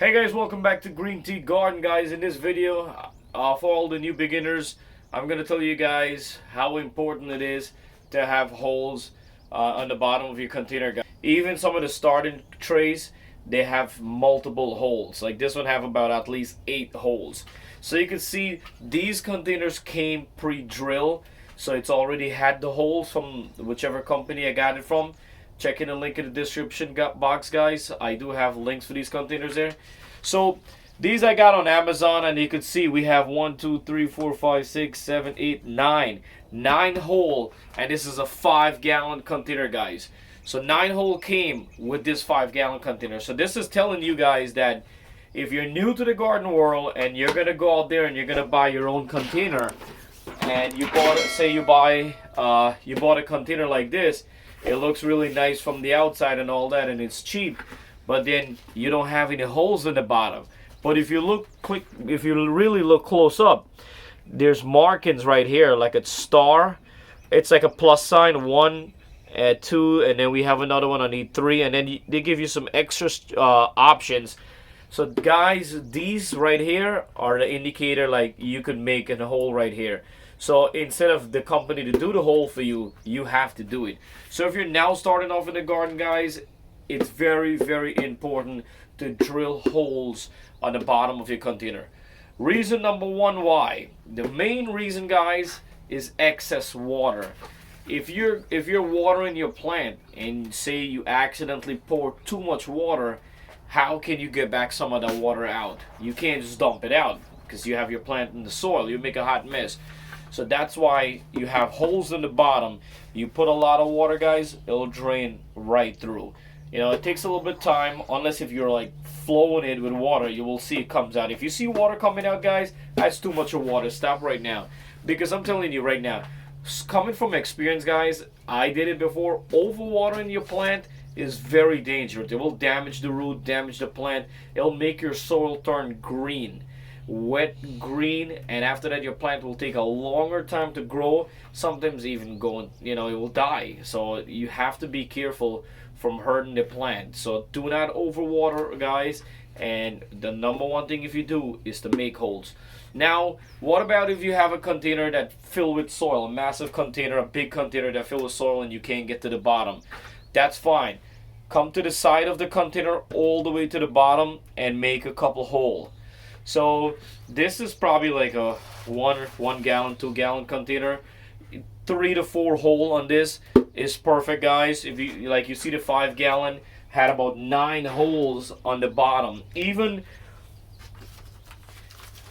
Hey guys, welcome back to Greentgarden, guys. In this video, for all the new beginners, I'm gonna tell you guys how important it is to have holes on the bottom of your container, guys. Even some of the starting trays, they have multiple holes. Like this one have about at least 8 holes. So you can see these containers came pre-drilled, so it's already had the holes from whichever company I got it from. Check in the link in the description box, guys. I do have links for these containers there. So these I got on Amazon, and you can see we have 1, 2, 3, 4, 5, 6, 7, 8, 9 hole, and this is a 5-gallon container, guys. So 9 hole came with this 5-gallon container. So this is telling you guys that if you're new to the garden world and you're gonna go out there and you're gonna buy your own container, and you bought, say you bought a container like this. It looks really nice from the outside and all that, and it's cheap, but then you don't have any holes in the bottom. But if you really look close up, there's markings right here, like a star. It's like a plus sign, 1, 2, and then we have another one on E3, and then they give you some extra options. So guys, these right here are the indicator, like you could make a hole right here. So instead of the company to do the hole for you, you have to do it. So if you're now starting off in the garden, guys, it's very, very important to drill holes on the bottom of your container. Reason number 1 why. The main reason, guys, is excess water. If you're watering your plant and say you accidentally pour too much water, how can you get back some of that water out? You can't just dump it out because you have your plant in the soil. You make a hot mess. So that's why you have holes in the bottom. You put a lot of water, guys, it'll drain right through. You know, it takes a little bit of time, unless if you're like flowing it with water, you will see it comes out. If you see water coming out, guys, that's too much of water. Stop right now. Because I'm telling you right now, coming from experience, guys, I did it before. Overwatering your plant is very dangerous. It will damage the root, damage the plant. It'll make your soil turn green. Wet green, and after that your plant will take a longer time to grow, sometimes even going, you know, it will die. So you have to be careful from hurting the plant. So do not overwater, guys, and the number 1 thing if you do is to make holes. Now what about if you have a container that filled with soil, a massive container, a big container that filled with soil, and you can't get to the bottom? That's fine. Come to the side of the container all the way to the bottom and make a couple holes. So this is probably like a 1 gallon, 2 gallon container. 3 to 4 hole on this is perfect, guys. If you like, you see the 5 gallon had about 9 holes on the bottom. Even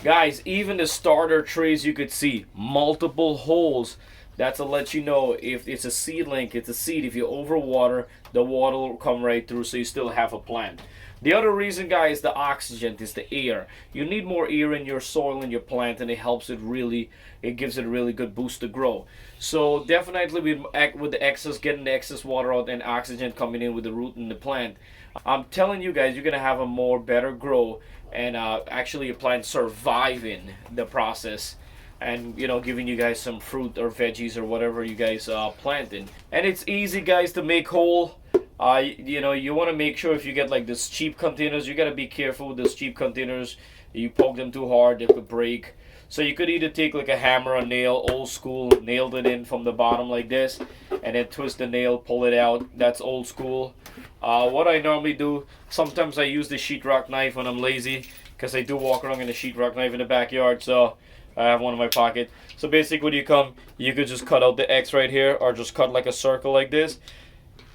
guys, even the starter trays, you could see multiple holes. That's to let you know if it's a seedling, it's a seed. If you overwater, the water will come right through, so you still have a plant. The other reason, guys, the oxygen is the air. You need more air in your soil and your plant, and it helps it really. It gives it a really good boost to grow. So definitely with the excess, getting the excess water out and oxygen coming in with the root and the plant, I'm telling you guys, you're gonna have a more better grow, and actually your plant surviving the process, and you know, giving you guys some fruit or veggies or whatever you guys planting. And it's easy, guys, to make hole. You know, you want to make sure if you get like this cheap containers, you got to be careful with those cheap containers. You poke them too hard, they could break. So you could either take like a hammer or nail, old school, nailed it in from the bottom like this, and then twist the nail, pull it out. That's old school. What I normally do, sometimes I use the sheetrock knife when I'm lazy, because I do walk around in a sheetrock knife in the backyard, so I have one in my pocket. So basically when you could just cut out the X right here, or just cut like a circle like this,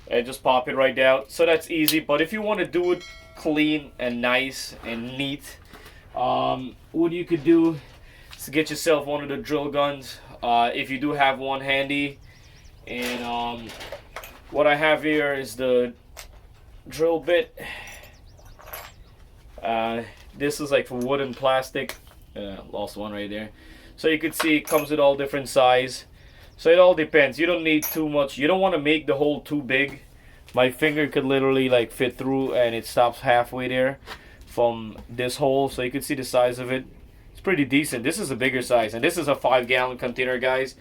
and just pop it right down. So that's easy. But if you want to do it clean and nice and neat, what you could do is to get yourself one of the drill guns, if you do have one handy. And what I have here is the drill bit. This is like for wood and plastic. Lost one right there. So you can see it comes with all different size. So it all depends. You don't need too much. You don't want to make the hole too big. My finger could literally like fit through, and it stops halfway there from this hole. So you can see the size of it. It's pretty decent. This is a bigger size, and this is a 5-gallon container, guys.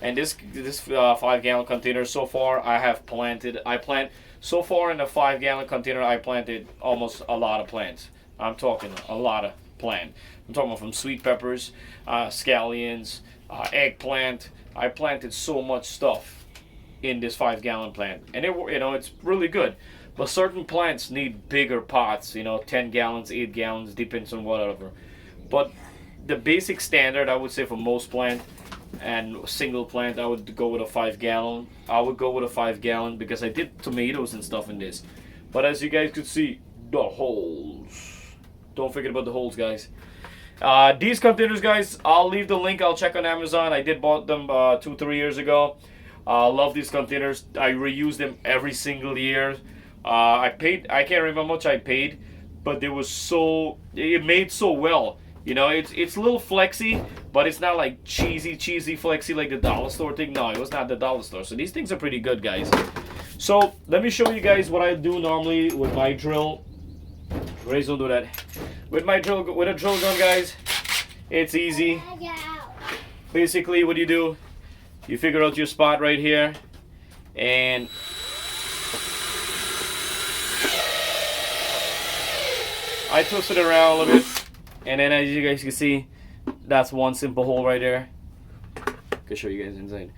And this 5-gallon container, so far I plant so far in a 5-gallon container I planted almost a lot of plants. I'm talking a lot of plant. I'm talking about from sweet peppers, scallions, eggplant. I planted so much stuff in this 5-gallon plant, and it's really good. But certain plants need bigger pots, 10 gallons, 8 gallons, depends on whatever. But the basic standard, I would say, for most plant and single plant, I would go with a 5-gallon. I would go with a 5-gallon because I did tomatoes and stuff in this. But as you guys could see, the holes. Don't forget about the holes, guys. These containers, guys, I'll leave the link. I'll check on Amazon. I did bought them 2-3 years ago. Love these containers. I reuse them every single year. I can't remember how much I paid, but it made so well. It's a little flexy, but it's not like cheesy flexy like the dollar store thing. No, it was not the dollar store. So these things are pretty good, guys. So let me show you guys what I do normally with my drill. Raise, don't do that. With a drill gun, guys, it's easy. Basically, what you figure out your spot right here, and I twist it around a little bit, and then as you guys can see, that's one simple hole right there. I can show you guys inside.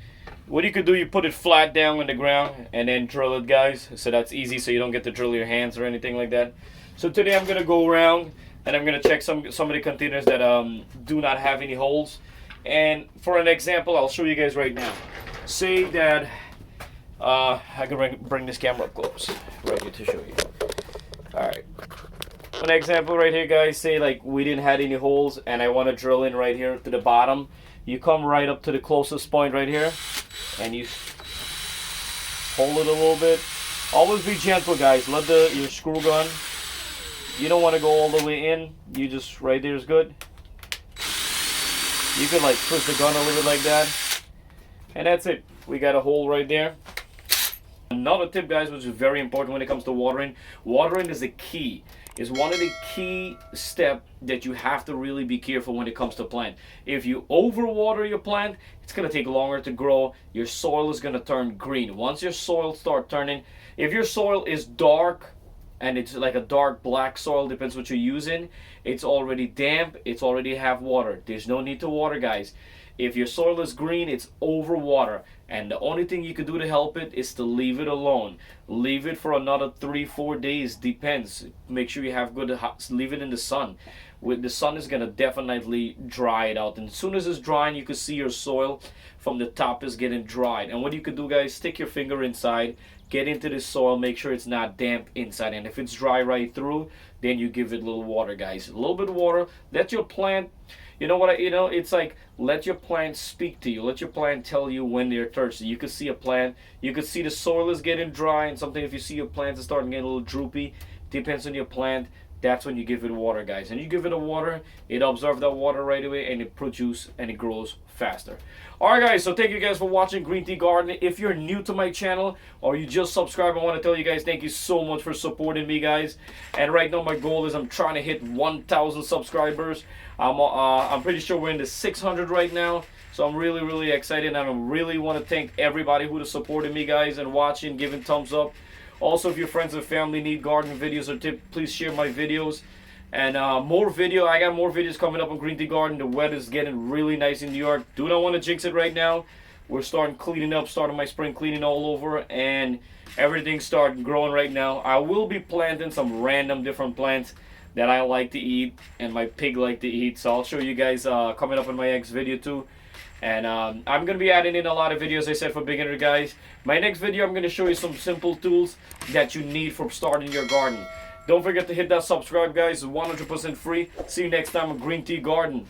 What you could do, you put it flat down on the ground and then drill it, guys. So that's easy, so you don't get to drill your hands or anything like that. So today I'm gonna go around and I'm gonna check some of the containers that do not have any holes. And for an example, I'll show you guys right now. Say that I can bring this camera up close right here to show you. All right. An example right here, guys. Say like we didn't have any holes and I want to drill in right here to the bottom. You come right up to the closest point right here and you hold it a little bit. Always be gentle, guys. Let your screw gun. You don't want to go all the way in. You just right there is good. You could like twist the gun a little bit like that, and that's it. We got a hole right there. Another tip, guys, which is very important when it comes to watering. Watering is the key. Is one of the key steps that you have to really be careful when it comes to plant. If you overwater your plant, it's going to take longer to grow. Your soil is going to turn green. Once your soil starts turning, if your soil is dark and it's like a dark black soil, depends what you're using, it's already damp, it's already have water. There's no need to water, guys. If your soil is green, it's overwater, and the only thing you can do to help it is to leave it alone. Leave it for another 3-4 days, depends. Make sure you have good, leave it in the sun. The sun is gonna definitely dry it out, and as soon as it's drying, you can see your soil from the top is getting dried. And what you could do, guys, stick your finger inside, get into the soil, make sure it's not damp inside, and if it's dry right through, then you give it a little water, guys. A little bit of water. Let your plant, it's like let your plant speak to you. Let your plant tell you when they're thirsty. You can see a plant, you can see the soil is getting dry, and something if you see your plants are starting to get a little droopy, depends on your plant. That's when you give it water, guys. And you give it a water, it absorbs that water right away, and it produces and it grows faster. Alright, guys, so thank you guys for watching Greentgarden. If you're new to my channel or you just subscribed, I want to tell you guys thank you so much for supporting me, guys. And right now my goal is I'm trying to hit 1,000 subscribers. I'm pretty sure we're in the 600 right now. So I'm really excited, and I really want to thank everybody who has supported me, guys, and watching, giving thumbs up. Also, if your friends and family need garden videos or tips, please share my videos. And I got more videos coming up on Greentgarden. The weather's getting really nice in New York. Do not want to jinx it right now. We're starting cleaning up, starting my spring cleaning all over, and everything's starting growing right now. I will be planting some random different plants that I like to eat and my pig like to eat. So I'll show you guys coming up in my next video too. And I'm going to be adding in a lot of videos, I said, for beginner guys. My next video, I'm going to show you some simple tools that you need for starting your garden. Don't forget to hit that subscribe, guys. It's 100% free. See you next time on Greentgarden.